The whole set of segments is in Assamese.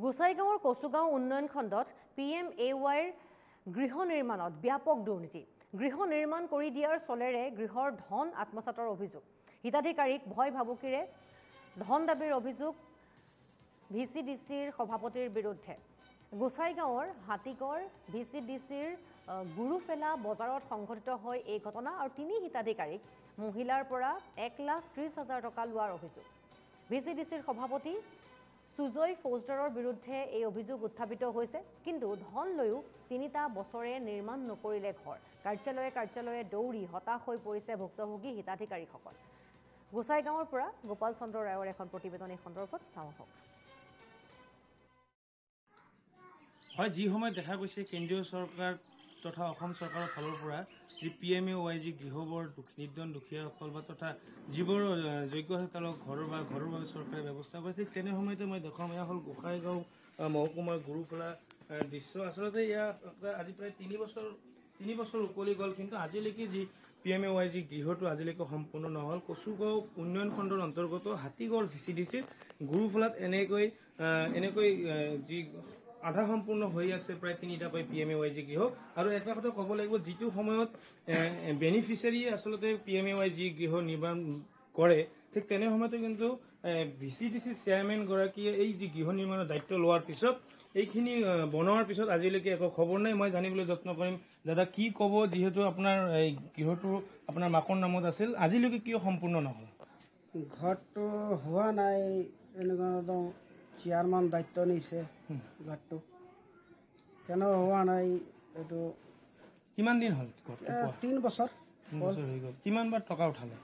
গোসাইগাঁৱৰ কচুগাঁও উন্নয়ন খণ্ডত PMAYৰ গৃহ নিৰ্মাণত ব্যাপক দুৰ্নীতি গৃহ নিৰ্মাণ কৰি দিয়াৰ চলেৰে গৃহৰ ধন আত্মসাতৰ অভিযোগ হিতাধিকাৰীক ভয় ভাবুকিৰে ধন দাবীৰ অভিযোগ VCDCৰ সভাপতিৰ বিৰুদ্ধে গোসাইগাঁৱৰ হাতীগড় VCDCৰ গুৰুফেলা বজাৰত সংঘটিত হয় এই ঘটনা আৰু তিনি হিতাধিকাৰীক মহিলাৰ পৰা 1,30,000 টকা লোৱাৰ অভিযোগ VCDCৰ সভাপতি সুজয় ফৌজদাৰৰ বিৰুদ্ধে এই অভিযোগ উত্থাপিত হৈছে কিন্তু ধন লৈও তিনিটা বছৰে নিৰ্মাণ নকৰিলে ঘৰ কাৰ্যালয়ে দৌৰি হতাশ হৈ পৰিছে ভুক্তভোগী হিতাধিকাৰীসকল গোসাইগাঁৱৰ পৰা গোপাল চন্দ্ৰ ৰায়ৰ এখন প্ৰতিবেদন এই সন্দৰ্ভত চাওঁ হওক হয় যি সময় দেখা গৈছে কেন্দ্ৰীয় চৰকাৰ তথা অসম চৰকাৰৰ ফালৰ পৰা যি PMAY যি গৃহবৰ নিৰ্ধন দুখীয়াসকল বা তথা যিবোৰ যোগ্য আছে তেওঁলোক ঘৰৰ বাবে চৰকাৰে ব্যৱস্থা কৰিছে তেনে সময়তে মই দেখাম এয়া হ'ল গোসাইগাঁও মহকুমাৰ গুৰুফেলা দৃশ্য আচলতে এয়া আজি প্ৰায় 3 বছৰ উকলি গ'ল কিন্তু আজিলৈকে যি PMAY যি গৃহটো আজিলৈকে সম্পূৰ্ণ নহ'ল কচুগাঁও উন্নয়ন খণ্ডৰ অন্তৰ্গত হাতীগড় VCDCৰ গুৰুফেলাত এনেকৈ যি আধা সম্পূৰ্ণ হৈ আছে প্ৰায় 3টাকৈ PMAY যি গৃহ আৰু এটা কথা ক'ব লাগিব যিটো সময়ত বেনিফিচিয়াৰীয়ে আচলতে PMAY যি গৃহ নিৰ্মাণ কৰে ঠিক তেনে সময়তে কিন্তু VCDC চেয়াৰমেন গৰাকীয়ে এই যি গৃহ নিৰ্মাণৰ দায়িত্ব লোৱাৰ পিছত এইখিনি বনোৱাৰ পিছত আজিলৈকে একো খবৰ নাই মই জানিবলৈ যত্ন কৰিম দাদা কি ক'ব যিহেতু আপোনাৰ এই গৃহটো আপোনাৰ মাকৰ নামত আছিল আজিলৈকে কিয় সম্পূৰ্ণ নহ'ল ঘৰটো হোৱা নাই এনেকুৱা চেয়াৰমান দায়িত্ব নিছে ঘৰটো কেন হোৱা নাই এইটো কিমান দিন হ'ল 3 বছৰ হৈ গ'ল কিমান বাৰ টকা উঠালে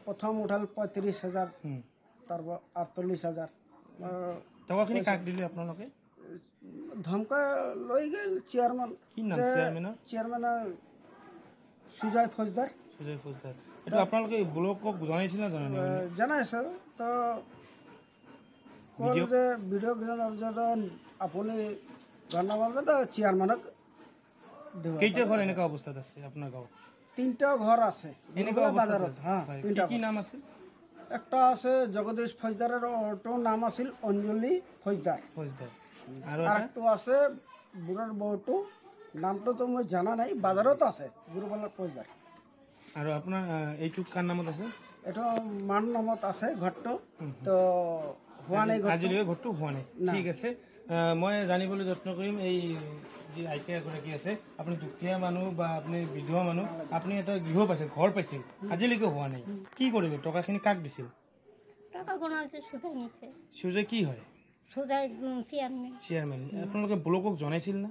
প্ৰথম উঠাল 35,000 তাৰপৰা 48,000 টকাখিনি কাক দিলে আপোনালোকে ধমকা লৈ গ'ল চেয়াৰমান কি নাম চেয়াৰমেনৰ সুজয় ফৌজদাৰ এইটো আপোনালোকে ব্লকক জনাইছিল না জনাইছে তো কল যে ভিডিঅ' আপুনি জনাব চেয়াৰমেনক কেইটা ঘৰ এনেকুৱা অৱস্থাত আছে আপোনাৰ গাঁৱত 3টা ঘৰ আছে এনেকুৱা বাজাৰত কি নাম আছে একটা আছে জগদীশ ফৌজদাৰৰ অটোৰ নাম আছিল অঞ্জলি ফৌজদাৰ আৰু একটা আছে বুঢ়াৰ বউটো নামটো মই জানা নাই বাজাৰত আছে গুৰুবালা ফৌজদাৰ আৰু আপোনাৰ এইটো কাৰ নামত আছে এইটো মান নামত আছে ঘৰটো তো হোৱা নাই আজিলৈকে ঘৰটো হোৱা নাই ঠিক আছে মই জানিবলৈ যত্ন কৰিম এই যি আইতা এগৰাকী আছে আপুনি দুখীয়া মানুহ বা আপুনি বিধৱা মানুহ আপুনি এটা গৃহ পাইছে ঘৰ পাইছিল আজিলৈকে হোৱা নাই কি কৰিলে টকাখিনি কাক দিছিল সুজয় কি হয় চেয়াৰমেন আপোনালোকে ব্লকক জনাইছিল না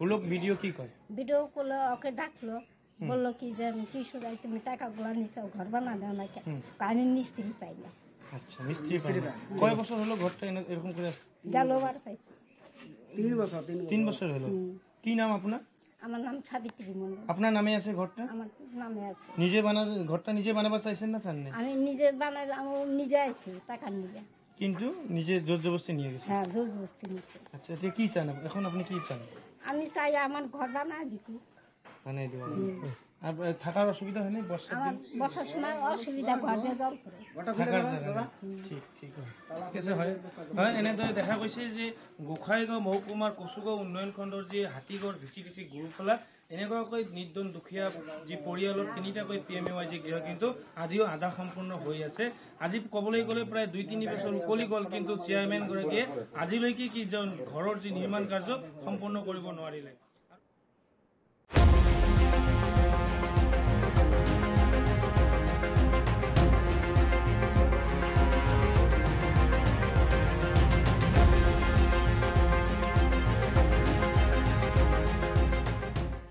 ব্লক ভিডিঅ' কি কয় ভিডিঅ' কলে ওকে ডাকলো বললো কি যে সুজয় তুমি টাকাগুলো নিছাও ঘর বানা দাও না কেন পানি মিস্ত্রি পাই না আচ্ছা মিস্ত্রি কয় বছর হলো ঘরটা এরকম করে আছে গেলবার পাইছে 3 বছর হলো কি নাম আপনার আমার নাম সাবিত্রী মণ্ডল আপনার নামে আছে ঘরটা আমার নামে আছে ঘরটা নিজে বানাবার চাইছেন না চান না আমি নিজে বানাইলাম নিজে আইছি টাকা নিয়ে কিন্তু নিজে জোর জবরদস্তি নিয়ে গেছে হ্যাঁ জোর জবরদস্তি নিয়ে আচ্ছা তো কি চান এখন আপনি কি চান আমি চাই আমার ঘর বানাই দিতে বানাই দেব আর থাকার অসুবিধা হয় না বর্ষার সময় অসুবিধা ঘর দিয়ে জল পড়ে থাকার জায়গা ঠিক আছে হয় এনেদৰে দেখা গৈছে যে গোসাইগাঁও মহকুমাৰ কচুগাঁও উন্নয়ন খণ্ডৰ যি হাতীগড় VCDC গুৰুফেলা এনেকুৱাকৈ নিৰ্ধন দুখীয়া যি পৰিয়ালৰ 3টাকৈ PMAY যি গৃহ কিন্তু আদিও আধা সম্পূৰ্ণ হৈ আছে আজি ক'বলৈ গ'লে প্ৰায় 2-3 বছৰ উকলি গ'ল কিন্তু চেয়াৰমেন গৰাকীয়ে আজিলৈকে কি ঘৰৰ যি নিৰ্মাণ কাৰ্য সম্পূৰ্ণ কৰিব নোৱাৰিলে